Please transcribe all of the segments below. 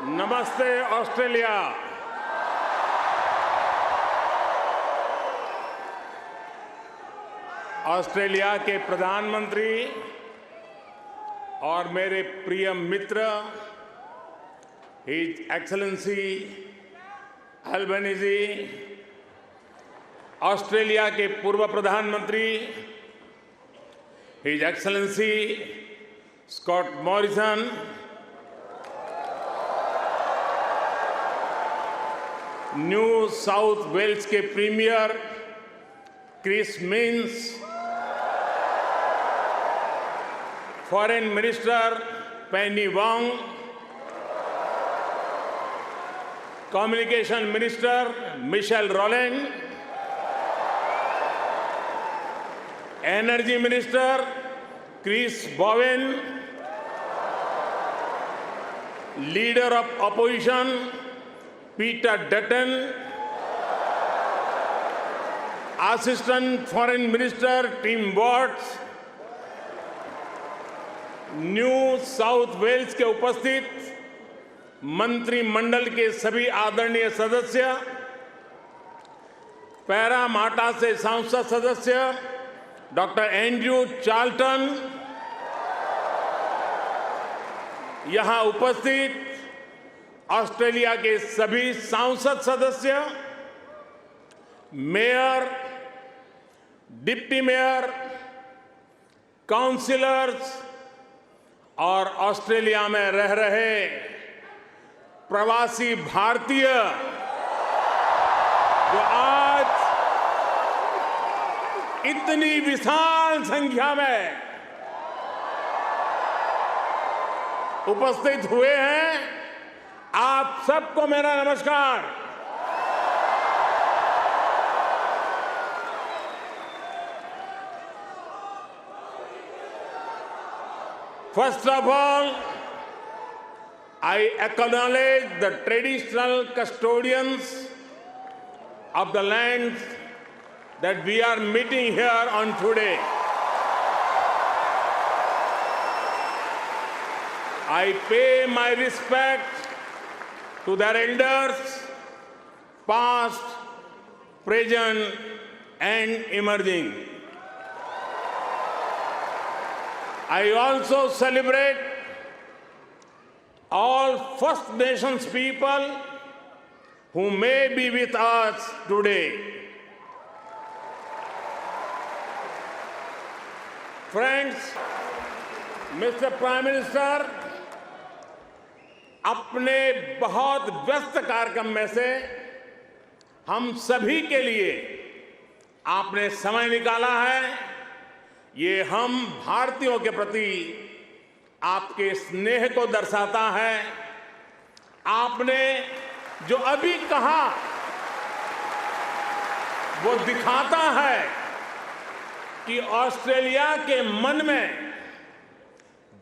नमस्ते Australia. Australia के प्रधानमंत्री और मेरे प्रिय मित्र हिज एक्सेलेंसी अल्बनीज़ी, ऑस्ट्रेलिया के पूर्व प्रधानमंत्री his excellency Scott Morrison, New South Wales के premier Chris Minns, foreign minister Penny Wong, communication minister Michelle Rowland, energy minister Chris Bowen, leader of opposition Peter Dutton, assistant foreign minister Tim Watts, New South Wales के उपस्थित मंत्रिमंडल के सभी आदरणीय सदस्य, Parramatta से संसद सदस्य डॉक्टर एंड्रयू चार्ल्टन, यहां उपस्थित ऑस्ट्रेलिया के सभी सांसद सदस्य, मेयर, डिप्टी मेयर, काउंसिलर्स और ऑस्ट्रेलिया में रह रहे प्रवासी भारतीय जो आज इतनी विशाल संख्या में उपस्थित हुए हैं, आप सबको मेरा नमस्कार। First of all, I acknowledge the traditional custodians of the land that we are meeting here on today. I pay my respect to their elders, past, present, and emerging. I also celebrate all First Nations people who may be with us today. Friends, Mr. Prime Minister, अपने बहुत व्यस्त कार्यक्रम में से हम सभी के लिए आपने समय निकाला है। ये हम भारतीयों के प्रति आपके स्नेह को दर्शाता है। आपने जो अभी कहा वो दिखाता है कि ऑस्ट्रेलिया के मन में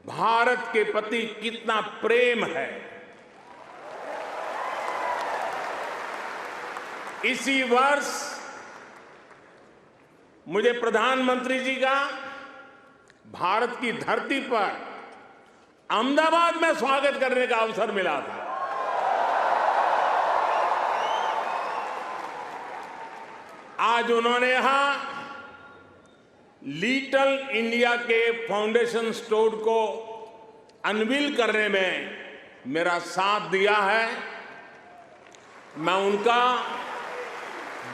भारत के प्रति कितना प्रेम है। इसी वर्ष मुझे प्रधानमंत्री जी का भारत की धरती पर अहमदाबाद में स्वागत करने का अवसर मिला था। आज उन्होंने यहां लिटिल इंडिया के फाउंडेशन स्टोर को अनवील करने में मेरा साथ दिया है। मैं उनका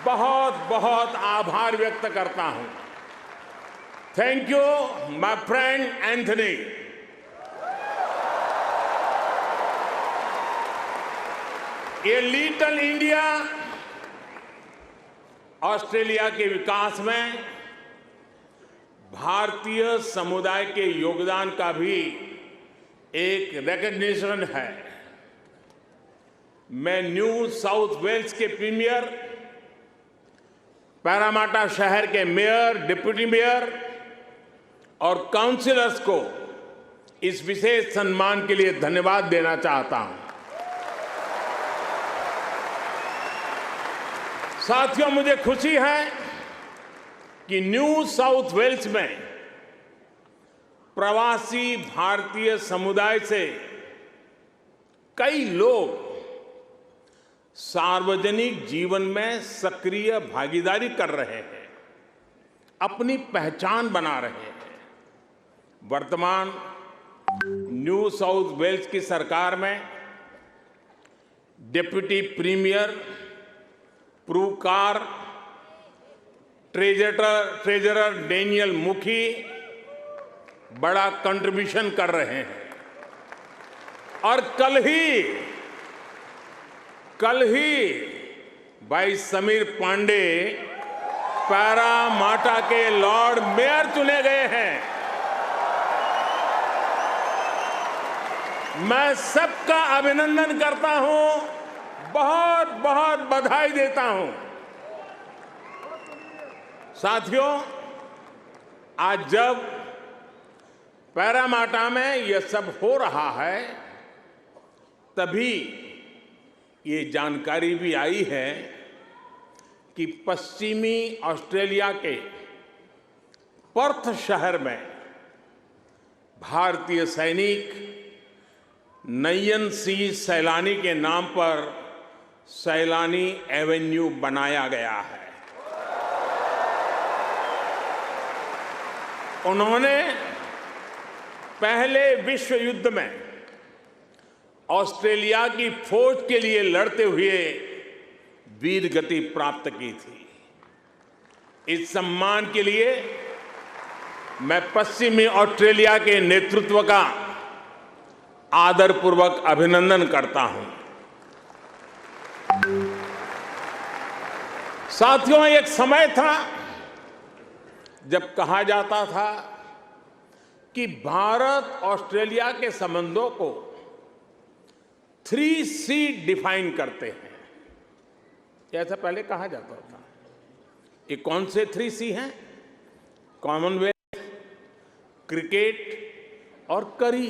बहुत बहुत आभार व्यक्त करता हूं। Thank you my friend Anthony. ये लिटिल इंडिया ऑस्ट्रेलिया के विकास में भारतीय समुदाय के योगदान का भी एक रिकॉग्निशन है। मैं न्यू साउथ वेल्स के प्रीमियर, पैरामाटा शहर के मेयर, डिप्टी मेयर और काउंसिलर्स को इस विशेष सम्मान के लिए धन्यवाद देना चाहता हूं। साथियों, मुझे खुशी है कि न्यू साउथ वेल्स में प्रवासी भारतीय समुदाय से कई लोग सार्वजनिक जीवन में सक्रिय भागीदारी कर रहे हैं, अपनी पहचान बना रहे हैं। वर्तमान न्यू साउथ वेल्स की सरकार में डिप्टी प्रीमियर, प्रूकार, ट्रेजरर डेनियल मुखी बड़ा कंट्रीब्यूशन कर रहे हैं। और कल ही भाई समीर पांडे पैरामाटा के लॉर्ड मेयर चुने गए हैं। मैं सबका अभिनंदन करता हूं, बहुत बहुत बधाई देता हूं। साथियों, आज जब पैरामाटा में यह सब हो रहा है, तभी ये जानकारी भी आई है कि पश्चिमी ऑस्ट्रेलिया के पर्थ शहर में भारतीय सैनिक नयन सिंह सैलानी के नाम पर सैलानी एवेन्यू बनाया गया है। उन्होंने पहले विश्व युद्ध में ऑस्ट्रेलिया की फौज के लिए लड़ते हुए वीर गति प्राप्त की थी। इस सम्मान के लिए मैं पश्चिमी ऑस्ट्रेलिया के नेतृत्व का आदरपूर्वक अभिनंदन करता हूं। साथियों, एक समय था जब कहा जाता था कि भारत ऑस्ट्रेलिया के संबंधों को 3C डिफाइन करते हैं। ऐसा पहले कहा जाता था। ये कौन से 3C हैं? कॉमनवेल्थ, क्रिकेट और करी।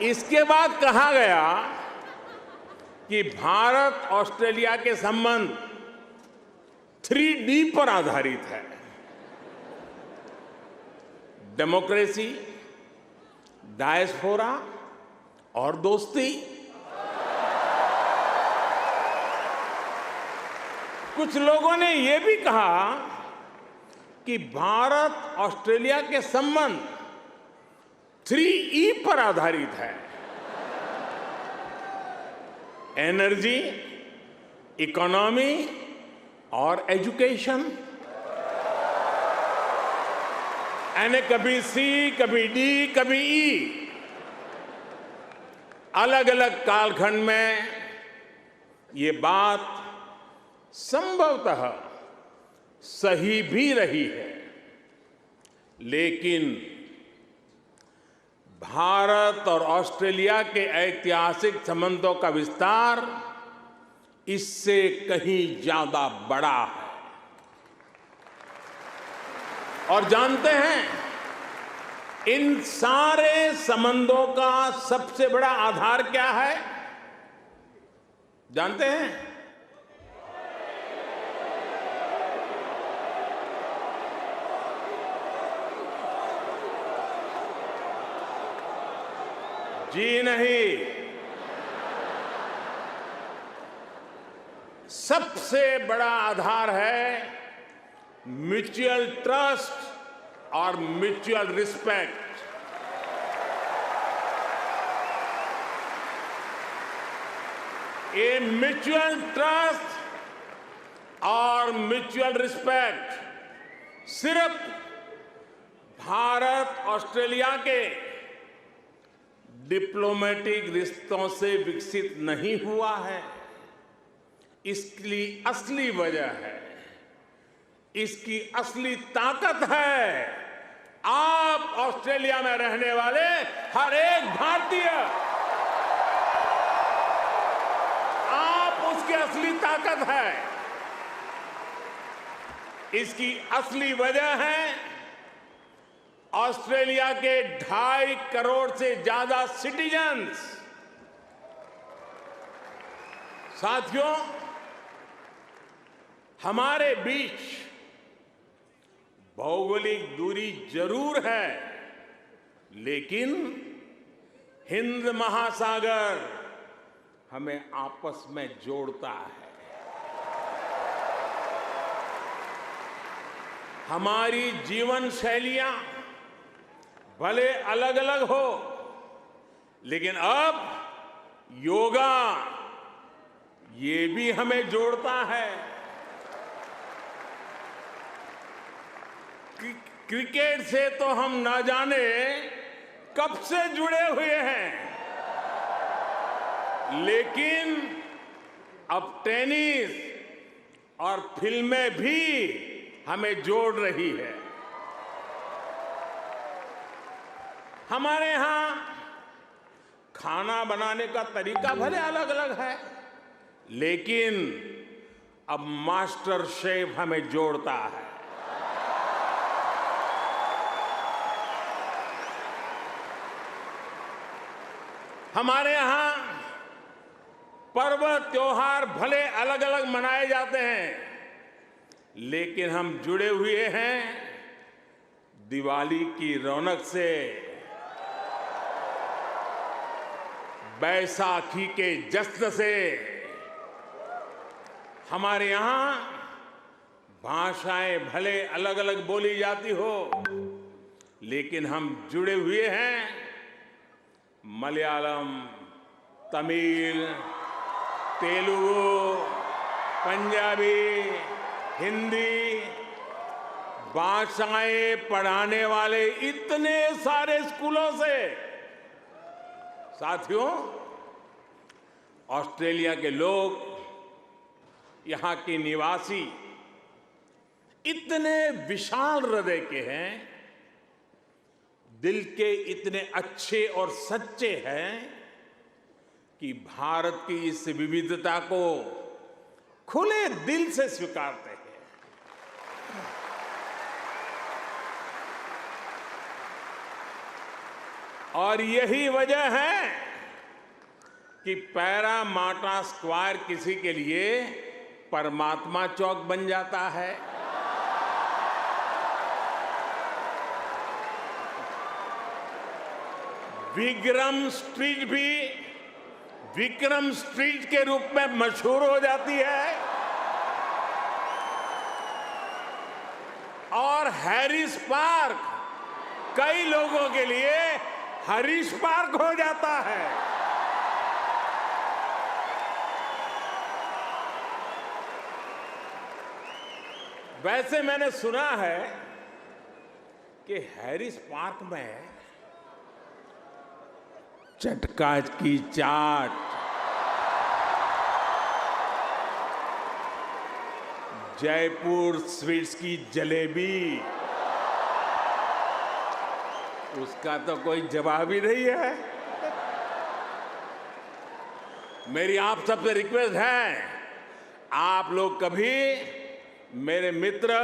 इसके बाद कहा गया कि भारत ऑस्ट्रेलिया के संबंध 3D पर आधारित है। डेमोक्रेसी, डायस्पोरा और दोस्ती। कुछ लोगों ने यह भी कहा कि भारत ऑस्ट्रेलिया के संबंध 3E पर आधारित है। एनर्जी, इकोनॉमी और एजुकेशन। यानी कभी C, कभी D, कभी E। अलग अलग कालखंड में ये बात संभवतः सही भी रही है, लेकिन भारत और ऑस्ट्रेलिया के ऐतिहासिक संबंधों का विस्तार इससे कहीं ज्यादा बड़ा है। और जानते हैं, इन सारे संबंधों का सबसे बड़ा आधार क्या है? जानते हैं? जी नहीं, सबसे बड़ा आधार है म्यूचुअल ट्रस्ट और म्यूचुअल रिस्पेक्ट। ये म्यूचुअल ट्रस्ट और म्यूचुअल रिस्पेक्ट सिर्फ भारत ऑस्ट्रेलिया के डिप्लोमेटिक रिश्तों से विकसित नहीं हुआ है। इसकी असली वजह है, इसकी असली ताकत है आप ऑस्ट्रेलिया में रहने वाले हर एक भारतीय। आप उसकी असली ताकत है। इसकी असली वजह है ऑस्ट्रेलिया के 2.5 करोड़ से ज्यादा सिटीजन्स। साथियों, हमारे बीच भौगोलिक दूरी जरूर है, लेकिन हिंद महासागर हमें आपस में जोड़ता है। हमारी जीवन शैलियां भले अलग अलग हो, लेकिन अब योगा ये भी हमें जोड़ता है। क्रिकेट से तो हम ना जाने कब से जुड़े हुए हैं, लेकिन अब टेनिस और फिल्में भी हमें जोड़ रही है। हमारे यहां खाना बनाने का तरीका भले अलग अलग है, लेकिन अब मास्टर शेफ हमें जोड़ता है। हमारे यहां पर्व त्योहार भले अलग अलग मनाए जाते हैं, लेकिन हम जुड़े हुए हैं दिवाली की रौनक से, बैसाखी के जश्न से। हमारे यहां भाषाएं भले अलग अलग बोली जाती हो, लेकिन हम जुड़े हुए हैं मलयालम, तमिल, तेलुगु, पंजाबी, हिंदी भाषाएं पढ़ाने वाले इतने सारे स्कूलों से। साथियों, ऑस्ट्रेलिया के लोग, यहां के निवासी इतने विशाल हृदय के हैं, दिल के इतने अच्छे और सच्चे हैं कि भारत की इस विविधता को खुले दिल से स्वीकारते हैं। और यही वजह है कि पैरामाटा स्क्वायर किसी के लिए परमात्मा चौक बन जाता है। विक्रम स्ट्रीट भी विक्रम स्ट्रीट के रूप में मशहूर हो जाती है, और हैरिस पार्क कई लोगों के लिए हरीश पार्क हो जाता है। वैसे मैंने सुना है कि हैरिस पार्क में चटका की चाट, जयपुर स्वीट्स की जलेबी, उसका तो कोई जवाब ही नहीं है। मेरी आप सबसे रिक्वेस्ट है, आप लोग कभी मेरे मित्र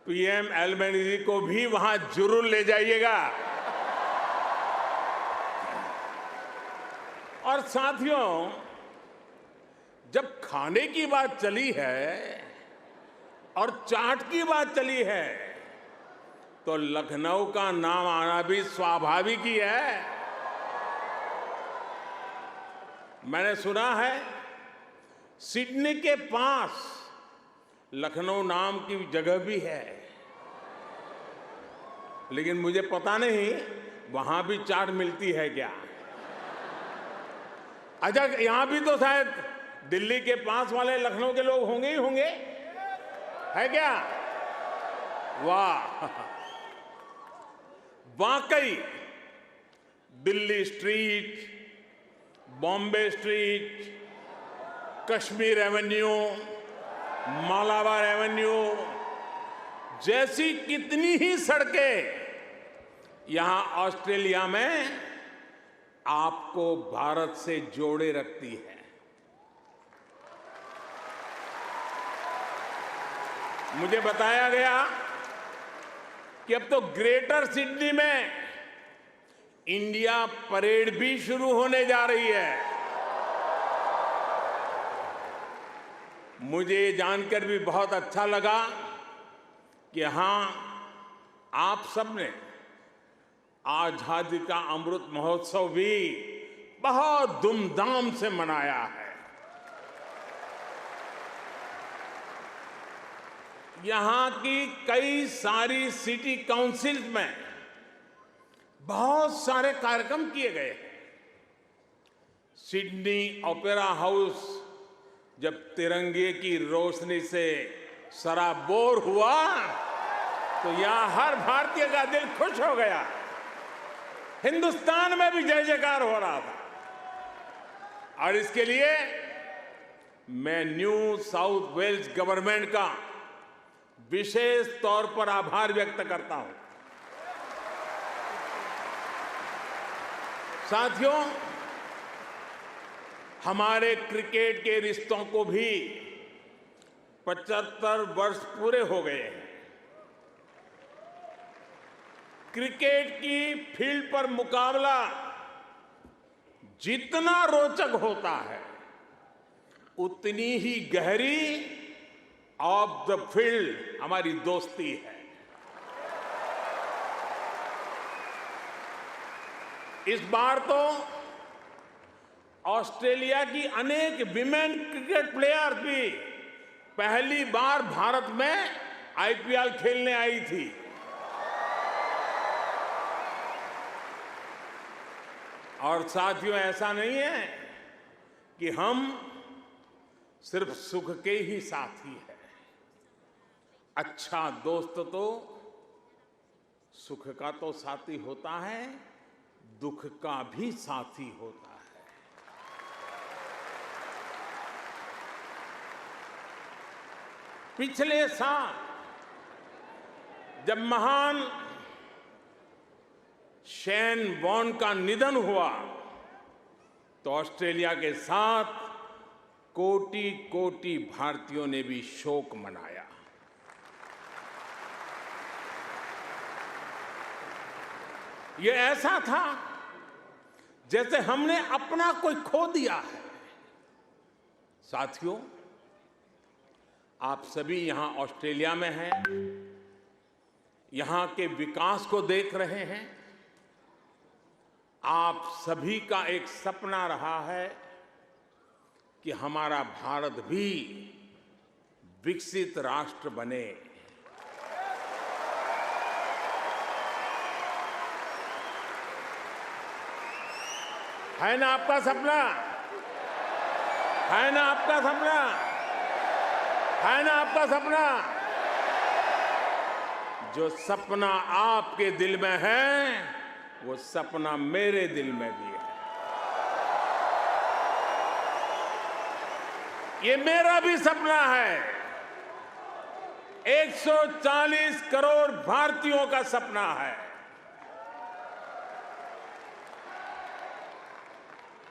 पीएम एल्बेनीज़ी को भी वहां जरूर ले जाइएगा। और साथियों, जब खाने की बात चली है और चाट की बात चली है, तो लखनऊ का नाम आना भी स्वाभाविक ही है। मैंने सुना है सिडनी के पास लखनऊ नाम की जगह भी है, लेकिन मुझे पता नहीं वहां भी चाट मिलती है क्या। अच्छा, यहां भी तो शायद दिल्ली के पास वाले लखनऊ के लोग होंगे ही होंगे, है क्या? वाह, वाकई Delhi street, Bombay street, Kashmir Avenue, Malabar Avenue जैसी कितनी ही सड़कें यहां ऑस्ट्रेलिया में आपको भारत से जोड़े रखती है। मुझे बताया गया कि अब तो ग्रेटर सिडनी में इंडिया परेड भी शुरू होने जा रही है। मुझे जानकर भी बहुत अच्छा लगा कि यहां आप सबने आजादी का अमृत महोत्सव भी बहुत धूमधाम से मनाया है। यहां की कई सारी सिटी काउंसिल में बहुत सारे कार्यक्रम किए गए हैं। सिडनी ओपेरा हाउस जब तिरंगे की रोशनी से सराबोर हुआ तो यहां हर भारतीय का दिल खुश हो गया। हिंदुस्तान में भी जय जयकार हो रहा था। और इसके लिए मैं न्यू साउथ वेल्स गवर्नमेंट का विशेष तौर पर आभार व्यक्त करता हूं। साथियों, हमारे क्रिकेट के रिश्तों को भी 75 वर्ष पूरे हो गए हैं। क्रिकेट की फील्ड पर मुकाबला जितना रोचक होता है, उतनी ही गहरी ऑफ द फील्ड हमारी दोस्ती है। इस बार तो ऑस्ट्रेलिया की अनेक विमेन क्रिकेट प्लेयर भी पहली बार भारत में आईपीएल खेलने आई थी। और साथियों, ऐसा नहीं है कि हम सिर्फ सुख के ही साथी हैं। अच्छा दोस्त तो सुख का तो साथी होता है, दुख का भी साथी होता है। पिछले साल जब महान शेन वॉर्न का निधन हुआ तो ऑस्ट्रेलिया के साथ कोटि कोटि भारतीयों ने भी शोक मनाया। ये ऐसा था जैसे हमने अपना कोई खो दिया है। साथियों, आप सभी यहां ऑस्ट्रेलिया में हैं, यहां के विकास को देख रहे हैं। आप सभी का एक सपना रहा है कि हमारा भारत भी विकसित राष्ट्र बने। है ना आपका सपना? है ना आपका सपना? है ना आपका सपना? जो सपना आपके दिल में है, वो सपना मेरे दिल में भी है। ये मेरा भी सपना है। 140 करोड़ भारतीयों का सपना है।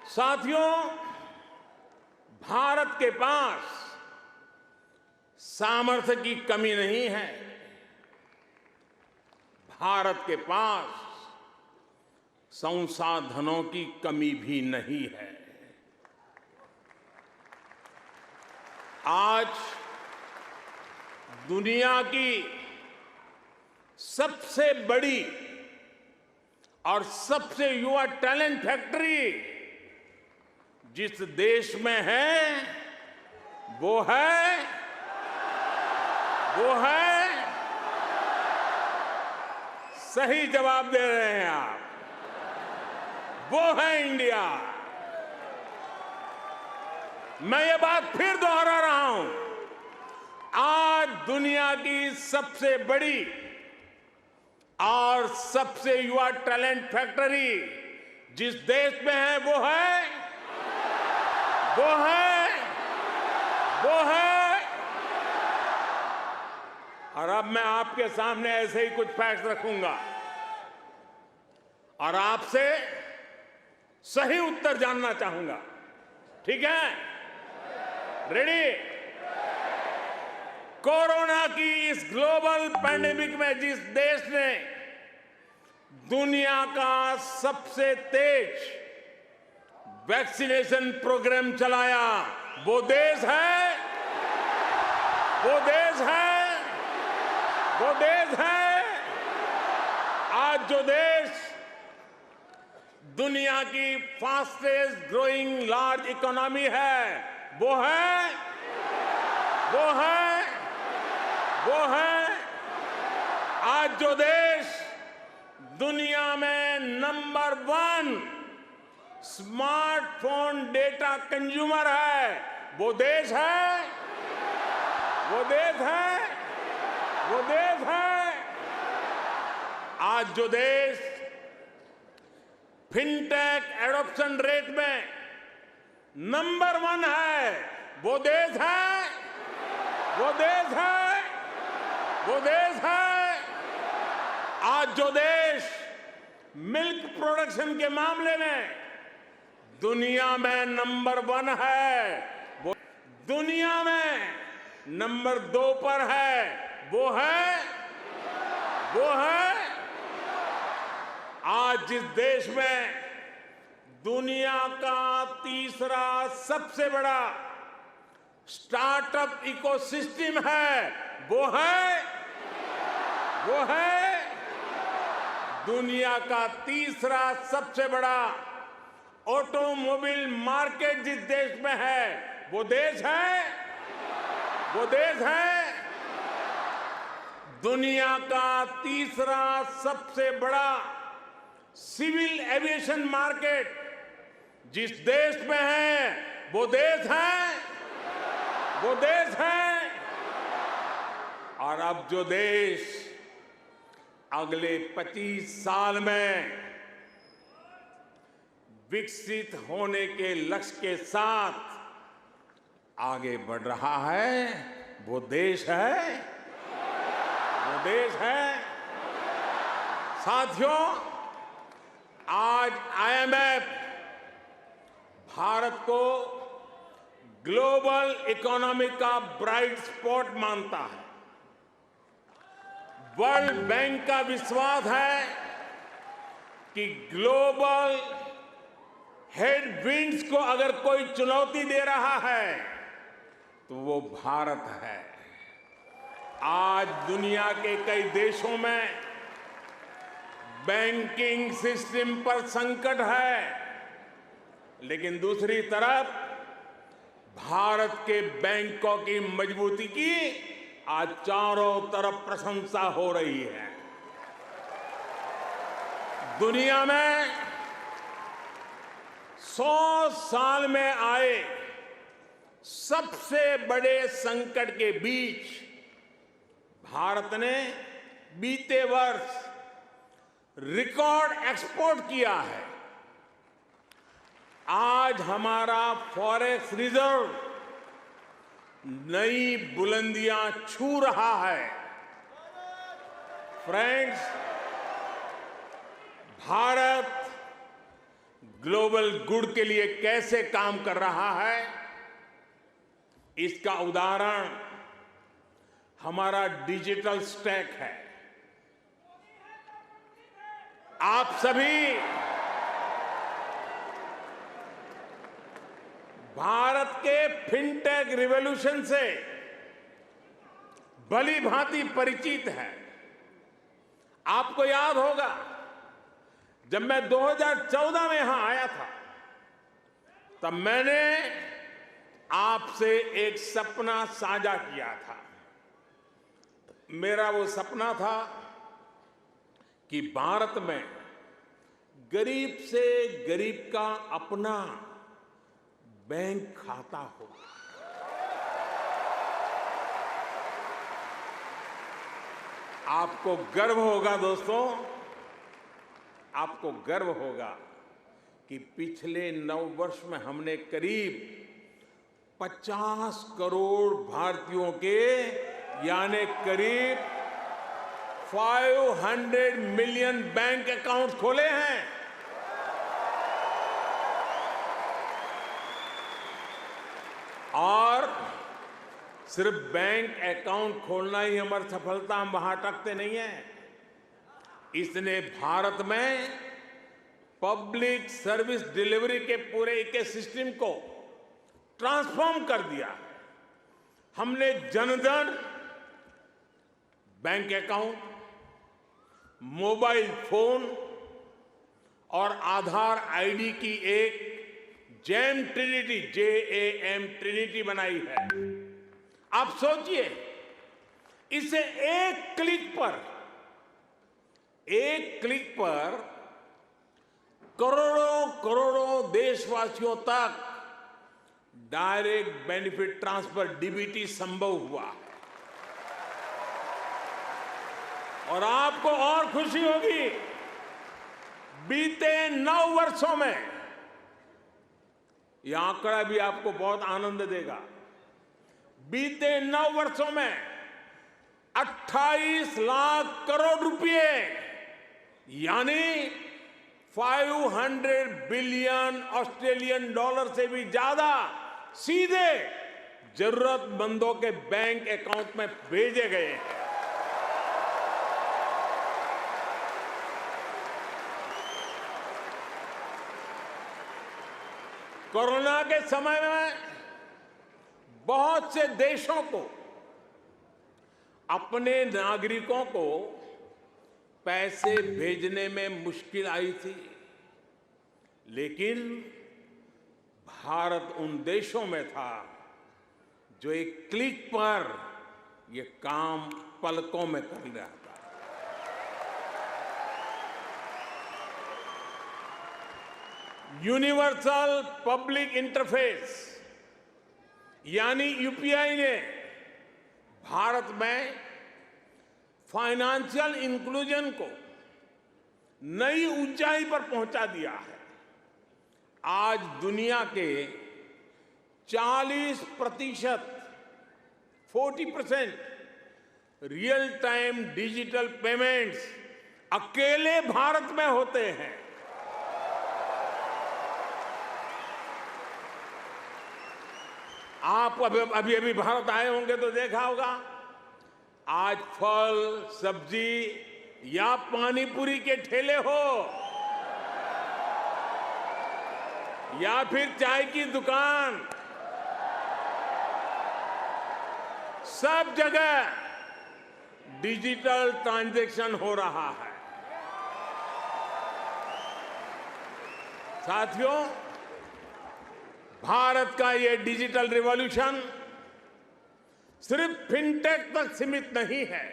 साथियों, भारत के पास सामर्थ्य की कमी नहीं है। भारत के पास संसाधनों की कमी भी नहीं है। आज दुनिया की सबसे बड़ी और सबसे युवा टैलेंट फैक्ट्री जिस देश में है, वो है सही जवाब दे रहे हैं आप, वो है इंडिया। मैं ये बात फिर दोहरा रहा हूं। आज दुनिया की सबसे बड़ी और सबसे युवा टैलेंट फैक्ट्री जिस देश में है, वो है। और अब मैं आपके सामने ऐसे ही कुछ फैक्ट रखूंगा और आपसे सही उत्तर जानना चाहूंगा। ठीक है? रेडी? कोरोना की इस ग्लोबल पैंडेमिक में जिस देश ने दुनिया का सबसे तेज वैक्सीनेशन प्रोग्राम चलाया, वो देश है वो देश है आज जो देश दुनिया की फास्टेस्ट ग्रोइंग लार्ज इकोनॉमी है, वो है आज जो देश दुनिया में नंबर 1 स्मार्टफोन डेटा कंज्यूमर है, वो देश है आज जो देश फिनटेक एडॉप्शन रेट में नंबर 1 है, वो देश है आज जो देश मिल्क प्रोडक्शन के मामले में दुनिया में नंबर 1 है, वो दुनिया में नंबर 2 पर है, वो है आज जिस देश में दुनिया का तीसरा सबसे बड़ा स्टार्टअप इकोसिस्टम है, वो है दुनिया का तीसरा सबसे बड़ा ऑटोमोबाइल मार्केट जिस देश में है, वो देश है दुनिया का तीसरा सबसे बड़ा सिविल एविएशन मार्केट जिस देश में है, वो देश है और अब जो देश अगले 25 साल में विकसित होने के लक्ष्य के साथ आगे बढ़ रहा है, वो देश है साथियों, आज आईएमएफ भारत को ग्लोबल इकोनॉमी का ब्राइट स्पॉट मानता है। वर्ल्ड बैंक का विश्वास है कि ग्लोबल हेडविंड्स को अगर कोई चुनौती दे रहा है तो वो भारत है। आज दुनिया के कई देशों में बैंकिंग सिस्टम पर संकट है, लेकिन दूसरी तरफ भारत के बैंकों की मजबूती की आज चारों तरफ प्रशंसा हो रही है। दुनिया में 100 साल में आए सबसे बड़े संकट के बीच भारत ने बीते वर्ष रिकॉर्ड एक्सपोर्ट किया है। आज हमारा फॉरेक्स रिजर्व नई बुलंदियां छू रहा है। फ्रेंड्स, भारत ग्लोबल गुड के लिए कैसे काम कर रहा है, इसका उदाहरण हमारा डिजिटल स्टैक है। आप सभी भारत के फिनटेक रिवॉल्यूशन से भली भांति परिचित है। आपको याद होगा, जब मैं 2014 में यहां आया था, तब मैंने आपसे एक सपना साझा किया था। मेरा वो सपना था कि भारत में गरीब से गरीब का अपना बैंक खाता हो। आपको गर्व होगा दोस्तों, आपको गर्व होगा कि पिछले 9 वर्ष में हमने करीब 50 करोड़ भारतीयों के यानी करीब 500 मिलियन बैंक अकाउंट खोले हैं। और सिर्फ बैंक अकाउंट खोलना ही हमारी सफलता, हम वहां अटकते नहीं हैं। इसने भारत में पब्लिक सर्विस डिलीवरी के पूरे इकोसिस्टम को ट्रांसफॉर्म कर दिया। हमने Jan Dhan bank account, mobile phone और आधार आईडी की एक जैम ट्रिनिटी, JAM ट्रिनिटी बनाई है। आप सोचिए, इसे एक क्लिक पर करोड़ों करोड़ों देशवासियों तक डायरेक्ट बेनिफिट ट्रांसफर, DBT संभव हुआ है। और आपको और खुशी होगी, बीते 9 वर्षों में, यह आंकड़ा भी आपको बहुत आनंद देगा, बीते 9 वर्षों में 28 लाख करोड़ रुपए, यानी 500 बिलियन ऑस्ट्रेलियन डॉलर से भी ज्यादा सीधे जरूरतमंदों के बैंक अकाउंट में भेजे गए हैं। कोरोना के समय में बहुत से देशों को अपने नागरिकों को पैसे भेजने में मुश्किल आई थी, लेकिन भारत उन देशों में था जो एक क्लिक पर ये काम पलकों में कर रहा था। यूनिवर्सल पब्लिक इंटरफेस यानी यूपीआई ने भारत में फाइनेंशियल इंक्लूजन को नई ऊंचाई पर पहुंचा दिया है। आज दुनिया के 40% रियल टाइम डिजिटल पेमेंट्स अकेले भारत में होते हैं। आप अभी भारत आए होंगे तो देखा होगा, आज फल, सब्जी या पानी पूरी के ठेले हो या फिर चाय की दुकान, सब जगह डिजिटल ट्रांजैक्शन हो रहा है। साथियों, भारत का ये डिजिटल रिवॉल्यूशन सिर्फ फिनटेक तक सीमित नहीं है।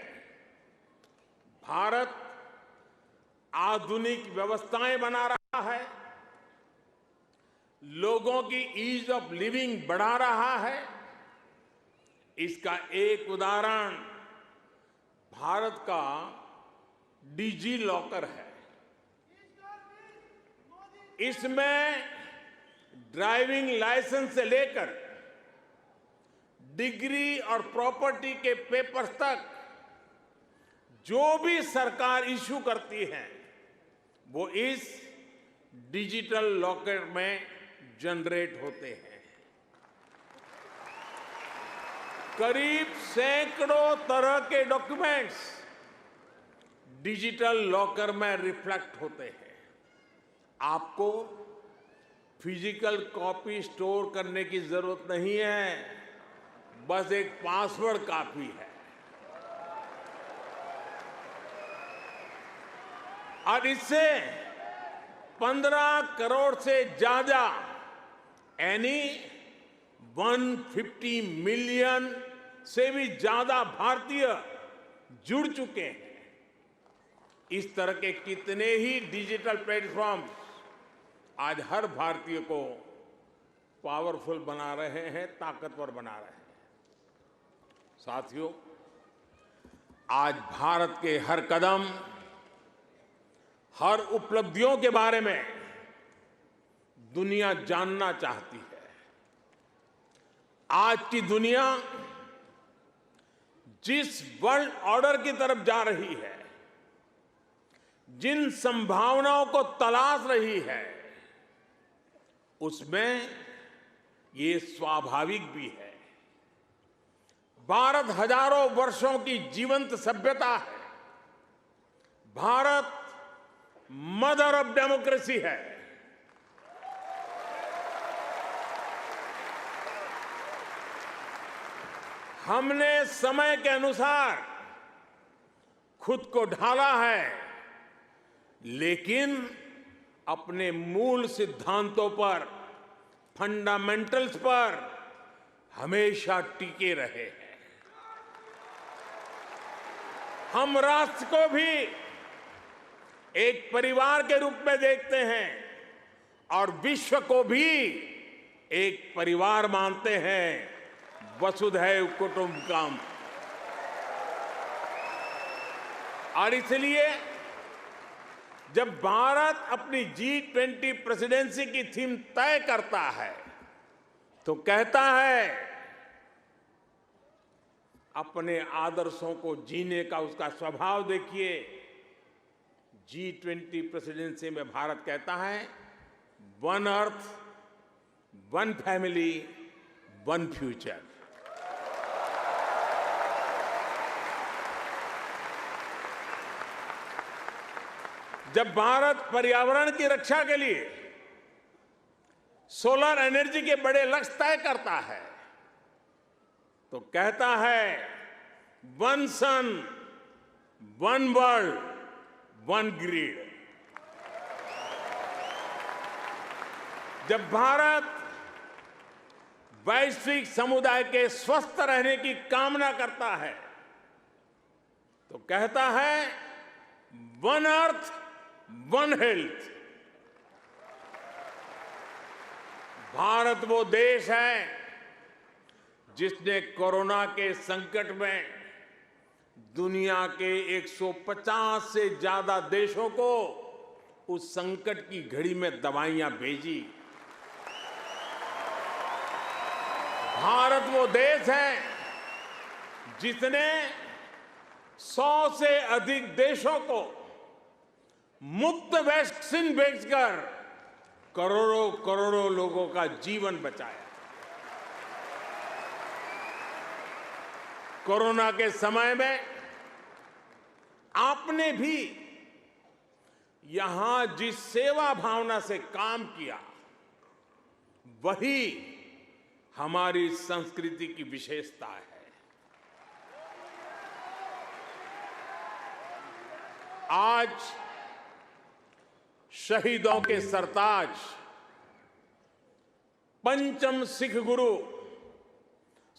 भारत आधुनिक व्यवस्थाएं बना रहा है, लोगों की ईज ऑफ लिविंग बढ़ा रहा है। इसका एक उदाहरण भारत का डिजी लॉकर है। इसमें ड्राइविंग लाइसेंस से लेकर डिग्री और प्रॉपर्टी के पेपर्स तक जो भी सरकार इश्यू करती है वो इस डिजिटल लॉकर में जनरेट होते हैं। करीब सैकड़ों तरह के डॉक्यूमेंट्स डिजिटल लॉकर में रिफ्लेक्ट होते हैं। आपको फिजिकल कॉपी स्टोर करने की जरूरत नहीं है, बस एक पासवर्ड काफी है। और इससे 15 करोड़ से ज्यादा यानी 150 मिलियन से भी ज्यादा भारतीय जुड़ चुके हैं। इस तरह के कितने ही डिजिटल प्लेटफॉर्म आज हर भारतीय को पावरफुल बना रहे हैं, ताकतवर बना रहे हैं। साथियों, आज भारत के हर कदम, हर उपलब्धियों के बारे में दुनिया जानना चाहती है। आज की दुनिया जिस वर्ल्ड ऑर्डर की तरफ जा रही है, जिन संभावनाओं को तलाश रही है, उसमें ये स्वाभाविक भी है। भारत हजारों वर्षों की जीवंत सभ्यता है। भारत मदर ऑफ डेमोक्रेसी है। हमने समय के अनुसार खुद को ढाला है, लेकिन अपने मूल सिद्धांतों पर, फंडामेंटल्स पर हमेशा टिके रहे हैं। हम राष्ट्र को भी एक परिवार के रूप में देखते हैं और विश्व को भी एक परिवार मानते हैं। वसुधैव कुटुंबकम। और इसलिए जब भारत अपनी G20 प्रेसिडेंसी की थीम तय करता है तो कहता है अपने आदर्शों को जीने का उसका स्वभाव देखिए। G20 प्रेसिडेंसी में भारत कहता है one earth, one family, one future. जब भारत पर्यावरण की रक्षा के लिए सोलर एनर्जी के बड़े लक्ष्य तय करता है तो कहता है वन सन, वन वर्ल्ड, वन ग्रिड। जब भारत वैश्विक समुदाय के स्वस्थ रहने की कामना करता है तो कहता है one earth, one health. Bharat वो देश है जिसने कोरोना के संकट में दुनिया के 150 से ज्यादा देशों को उस संकट की घड़ी में दवाइयां भेजी। भारत वो देश है जिसने 100 से अधिक देशों को मुफ्त वैक्सीन भेजकर करोड़ों करोड़ों लोगों का जीवन बचाया। कोरोना के समय में आपने भी यहां जिस सेवा भावना से काम किया वही हमारी संस्कृति की विशेषता है। आज शहीदों के सरताज पंचम सिख गुरु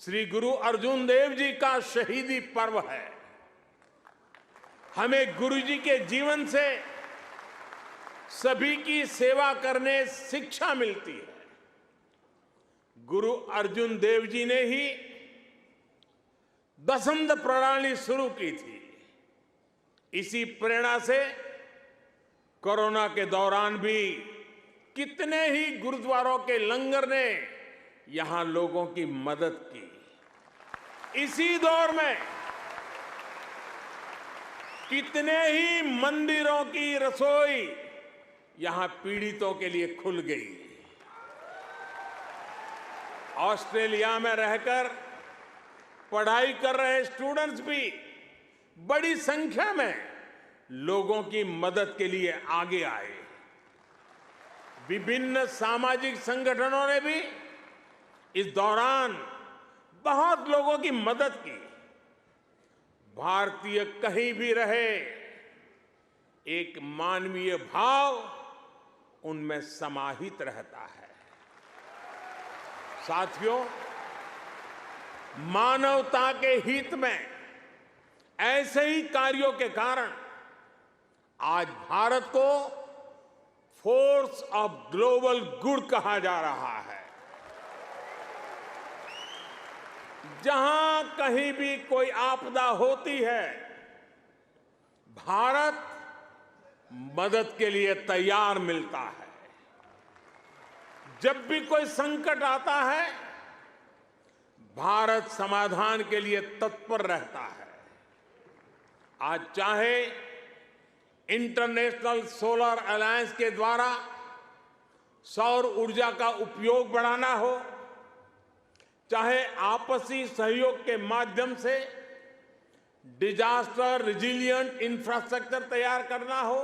श्री गुरु अर्जुन देव जी का शहीदी पर्व है। हमें गुरु जी के जीवन से सभी की सेवा करने शिक्षा मिलती है। गुरु अर्जुन देव जी ने ही दसंध प्रणाली शुरू की थी। इसी प्रेरणा से कोरोना के दौरान भी कितने ही गुरुद्वारों के लंगर ने यहां लोगों की मदद की। इसी दौर में कितने ही मंदिरों की रसोई यहां पीड़ितों के लिए खुल गई। ऑस्ट्रेलिया में रहकर पढ़ाई कर रहे स्टूडेंट्स भी बड़ी संख्या में लोगों की मदद के लिए आगे आए। विभिन्न सामाजिक संगठनों ने भी इस दौरान बहुत लोगों की मदद की। भारतीय कहीं भी रहे, एक मानवीय भाव उनमें समाहित रहता है। साथियों, मानवता के हित में ऐसे ही कार्यों के कारण आज भारत को फोर्स ऑफ ग्लोबल गुड कहा जा रहा है। जहां कहीं भी कोई आपदा होती है, भारत मदद के लिए तैयार मिलता है। जब भी कोई संकट आता है, भारत समाधान के लिए तत्पर रहता है। आज चाहे इंटरनेशनल सोलर अलायंस के द्वारा सौर ऊर्जा का उपयोग बढ़ाना हो, चाहे आपसी सहयोग के माध्यम से डिजास्टर रिजिलिएंट इंफ्रास्ट्रक्चर तैयार करना हो,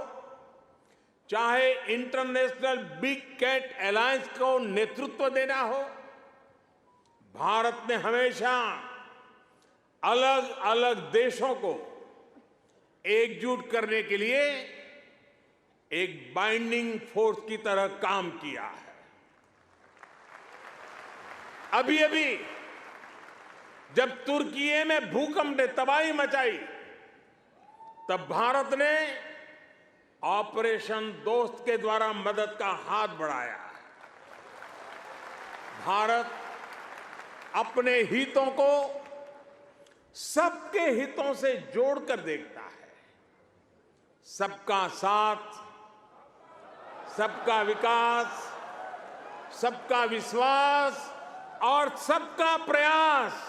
चाहे इंटरनेशनल बिग कैट अलायंस को नेतृत्व देना हो, भारत ने हमेशा अलग अलग देशों को एकजुट करने के लिए एक बाइंडिंग फोर्स की तरह काम किया है। अभी अभी जब तुर्की में भूकंप ने तबाही मचाई, तब भारत ने ऑपरेशन दोस्त के द्वारा मदद का हाथ बढ़ाया। भारत अपने हितों को सबके हितों से जोड़कर देखता है। सबका साथ, सबका विकास, सबका विश्वास और सबका प्रयास,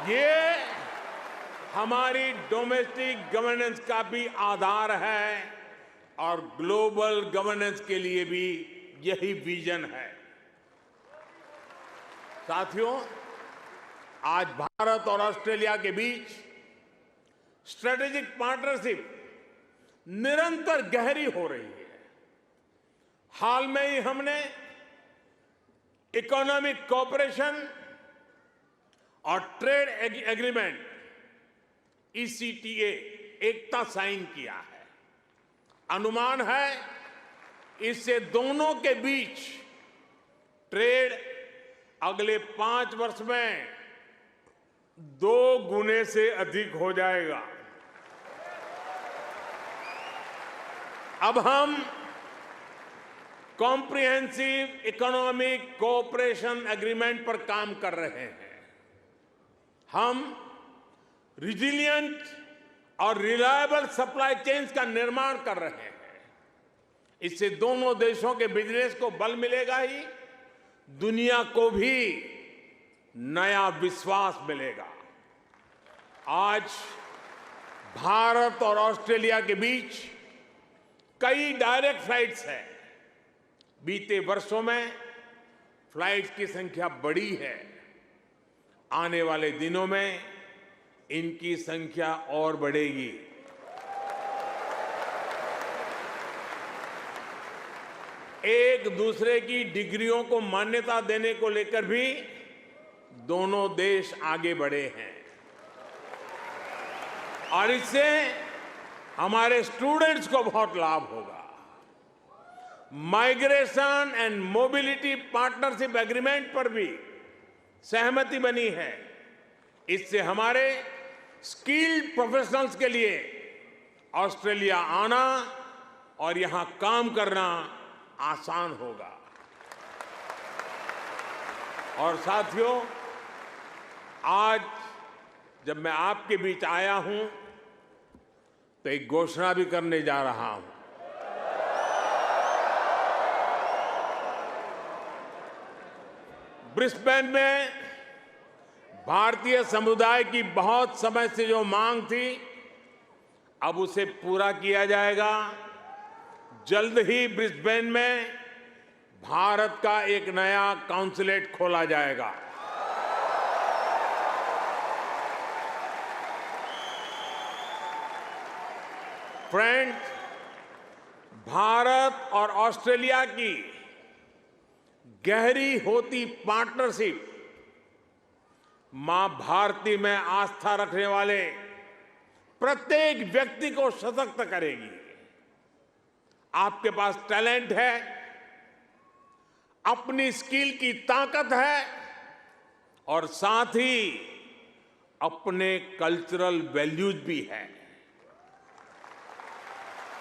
ये हमारी डोमेस्टिक गवर्नेंस का भी आधार है और ग्लोबल गवर्नेंस के लिए भी यही विजन है। साथियों, आज भारत और ऑस्ट्रेलिया के बीच स्ट्रेटेजिक पार्टनरशिप निरंतर गहरी हो रही है। हाल में ही हमने इकोनॉमिक कोऑपरेशन और ट्रेड एग्रीमेंट ECTA एकता साइन किया है। अनुमान है इससे दोनों के बीच ट्रेड अगले 5 वर्ष में 2 गुने से अधिक हो जाएगा। अब हम कॉम्प्रिहेंसिव इकोनॉमिक कोऑपरेशन एग्रीमेंट पर काम कर रहे हैं। हम रिजिलिएंट और रिलायबल सप्लाई चेन्स का निर्माण कर रहे हैं। इससे दोनों देशों के बिजनेस को बल मिलेगा ही, दुनिया को भी नया विश्वास मिलेगा। आज भारत और ऑस्ट्रेलिया के बीच कई डायरेक्ट फ्लाइट्स हैं। बीते वर्षों में फ्लाइट्स की संख्या बढ़ी है। आने वाले दिनों में इनकी संख्या और बढ़ेगी। एक दूसरे की डिग्रियों को मान्यता देने को लेकर भी दोनों देश आगे बढ़े हैं और इससे हमारे स्टूडेंट्स को बहुत लाभ होगा। Migration and mobility partnership agreement पर भी सहमति बनी है। इससे हमारे स्किल्ड प्रोफेशनल्स के लिए ऑस्ट्रेलिया आना और यहां काम करना आसान होगा। और साथियों, आज जब मैं आपके बीच आया हूं तो एक घोषणा भी करने जा रहा हूं। ब्रिस्बेन में भारतीय समुदाय की बहुत समय से जो मांग थी, अब उसे पूरा किया जाएगा। जल्द ही ब्रिस्बेन में भारत का एक नया काउंसलेट खोला जाएगा। फ्रेंड्स, भारत और ऑस्ट्रेलिया की गहरी होती पार्टनरशिप मां भारती में आस्था रखने वाले प्रत्येक व्यक्ति को सशक्त करेगी। आपके पास टैलेंट है, अपनी स्किल की ताकत है और साथ ही अपने कल्चरल वैल्यूज भी है।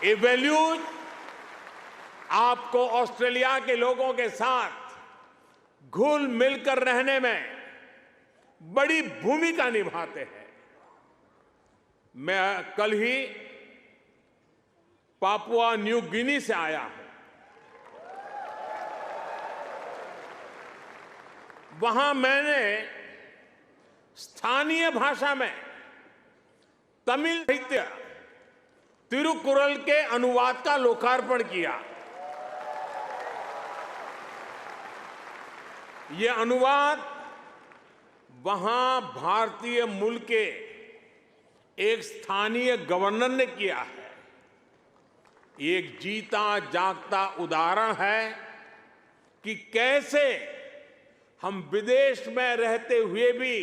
ये वैल्यूज आपको ऑस्ट्रेलिया के लोगों के साथ घुल मिलकर रहने में बड़ी भूमिका निभाते हैं। मैं कल ही पापुआ न्यू गिनी से आया हूं। वहां मैंने स्थानीय भाषा में तमिल साहित्य तिरुकुरल के अनुवाद का लोकार्पण किया। ये अनुवाद वहां भारतीय मूल के एक स्थानीय गवर्नर ने किया है। एक जीता जागता उदाहरण है कि कैसे हम विदेश में रहते हुए भी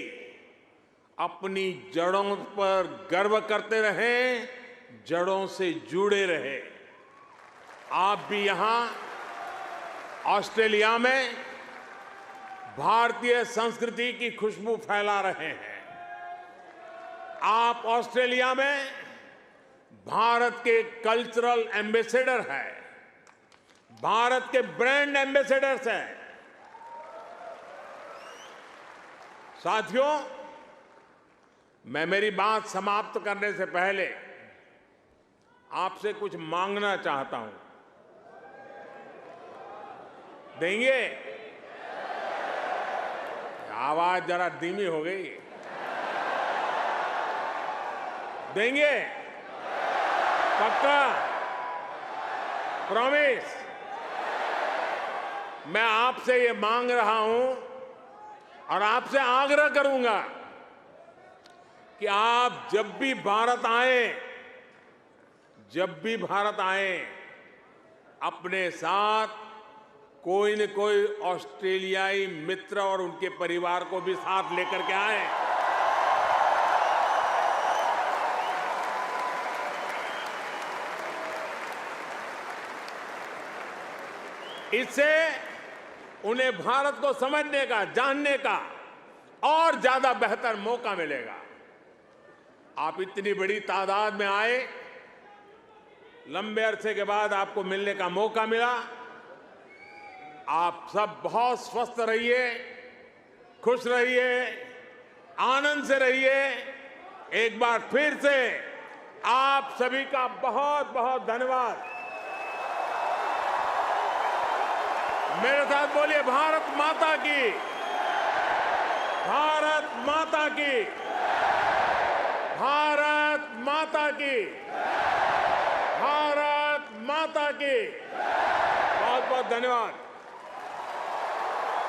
अपनी जड़ों पर गर्व करते रहें, जड़ों से जुड़े रहे। आप भी यहां ऑस्ट्रेलिया में भारतीय संस्कृति की खुशबू फैला रहे हैं। आप ऑस्ट्रेलिया में भारत के कल्चरल एम्बेसडर हैं, भारत के ब्रांड एम्बेसडर्स हैं। साथियों, मैं मेरी बात समाप्त करने से पहले आपसे कुछ मांगना चाहता हूं। देंगे? आवाज जरा धीमी हो गई। देंगे? पक्का? प्रॉमिस? मैं आपसे ये मांग रहा हूं और आपसे आग्रह करूंगा कि आप जब भी भारत आए, अपने साथ कोई न कोई ऑस्ट्रेलियाई मित्र और उनके परिवार को भी साथ लेकर के आए। इससे उन्हें भारत को समझने का, जानने का और ज्यादा बेहतर मौका मिलेगा। आप इतनी बड़ी तादाद में आए, लंबे अरसे के बाद आपको मिलने का मौका मिला। आप सब बहुत स्वस्थ रहिए, खुश रहिए, आनंद से रहिए। एक बार फिर से आप सभी का बहुत बहुत धन्यवाद। मेरे साथ बोलिए, भारत माता की, भारत माता की, भारत माता की, भारत माता की। बहुत बहुत धन्यवाद।